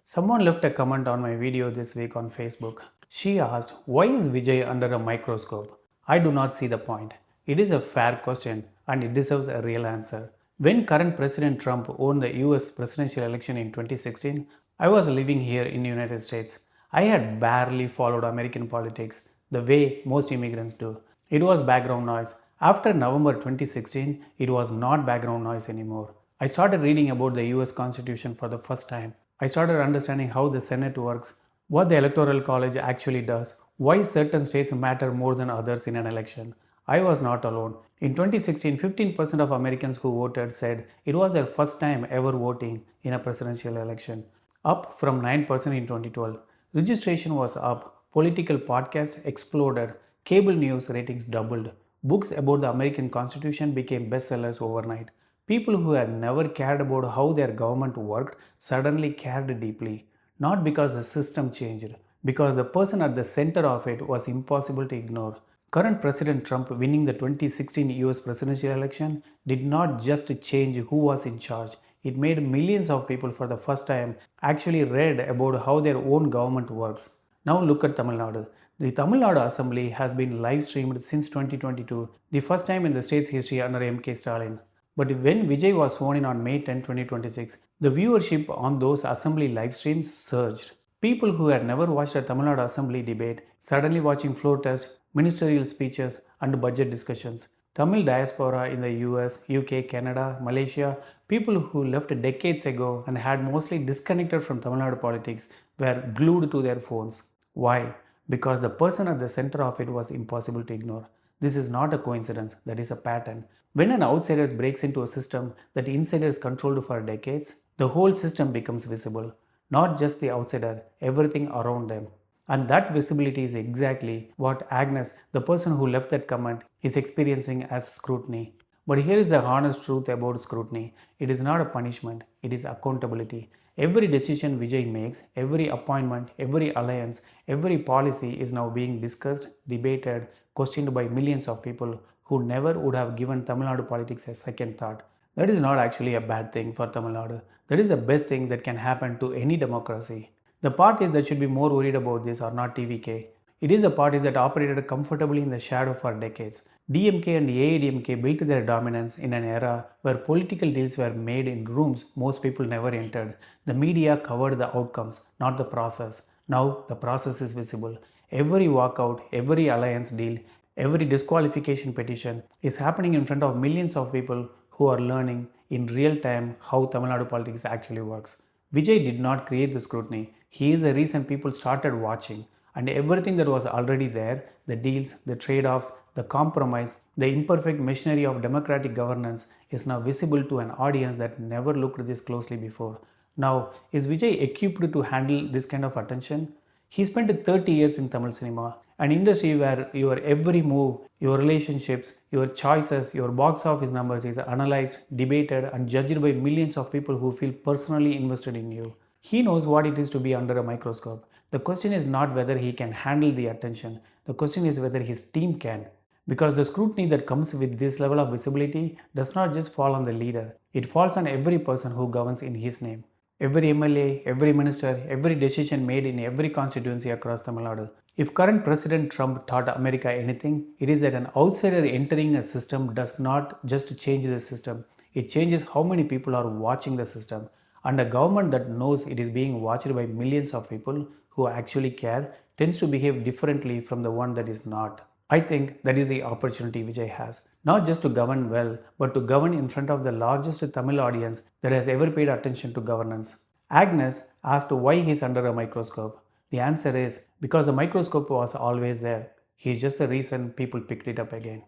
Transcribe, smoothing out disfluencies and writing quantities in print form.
Someone left a comment on my video this week on Facebook. She asked, why is Vijay under a microscope? I do not see the point. It is a fair question and it deserves a real answer. When current President Trump won the US presidential election in 2016, I was living here in the United States. I had barely followed American politics the way most immigrants do. It was background noise. After November 2016, it was not background noise anymore. I started reading about the US Constitution for the first time. I started understanding how the Senate works, what the Electoral College actually does, why certain states matter more than others in an election. I was not alone. In 2016, 15% of Americans who voted said it was their first time ever voting in a presidential election, up from 9% in 2012. Registration was up, political podcasts exploded, cable news ratings doubled, books about the American Constitution became bestsellers overnight. People who had never cared about how their government worked suddenly cared deeply, not because the system changed, because the person at the center of it was impossible to ignore. Current President Trump winning the 2016 US presidential election did not just change who was in charge, it made millions of people for the first time actually read about how their own government works. Now look at Tamil Nadu. The Tamil Nadu Assembly has been live streamed since 2022, the first time in the state's history under MK Stalin. But when Vijay was sworn in on May 10, 2026, the viewership on those assembly live streams surged. People who had never watched a Tamil Nadu assembly debate suddenly watching floor tests, ministerial speeches, and budget discussions. Tamil diaspora in the US, UK, Canada, Malaysia, people who left decades ago and had mostly disconnected from Tamil Nadu politics were glued to their phones. Why? Because the person at the center of it was impossible to ignore. This is not a coincidence, that is a pattern. When an outsider breaks into a system that insiders controlled for decades, the whole system becomes visible. Not just the outsider, everything around them. And that visibility is exactly what Agnes, the person who left that comment, is experiencing as scrutiny. But here is the honest truth about scrutiny. It is not a punishment, it is accountability. Every decision Vijay makes, every appointment, every alliance, every policy is now being discussed, debated, questioned by millions of people who never would have given Tamil Nadu politics a second thought. That is not actually a bad thing for Tamil Nadu. That is the best thing that can happen to any democracy. The parties that should be more worried about this are not TVK. It is the parties that operated comfortably in the shadow for decades. DMK and AIADMK built their dominance in an era where political deals were made in rooms most people never entered. The media covered the outcomes, not the process. Now the process is visible. Every walkout, every alliance deal, every disqualification petition is happening in front of millions of people who are learning in real time how Tamil Nadu politics actually works. Vijay did not create the scrutiny. He is the reason people started watching. And everything that was already there, the deals, the trade-offs, the compromise, the imperfect machinery of democratic governance is now visible to an audience that never looked this closely before. Now, is Vijay equipped to handle this kind of attention? He spent 30 years in Tamil cinema, an industry where your every move, your relationships, your choices, your box office numbers is analyzed, debated, and judged by millions of people who feel personally invested in you. He knows what it is to be under a microscope. The question is not whether he can handle the attention, the question is whether his team can. Because the scrutiny that comes with this level of visibility does not just fall on the leader, it falls on every person who governs in his name. Every MLA, every minister, every decision made in every constituency across Tamil Nadu. If current President Trump taught America anything, it is that an outsider entering a system does not just change the system, it changes how many people are watching the system. And a government that knows it is being watched by millions of people who actually care tends to behave differently from the one that is not. I think that is the opportunity Vijay has, not just to govern well, but to govern in front of the largest Tamil audience that has ever paid attention to governance. Agnes asked why he is under a microscope. The answer is because the microscope was always there. He is just the reason people picked it up again.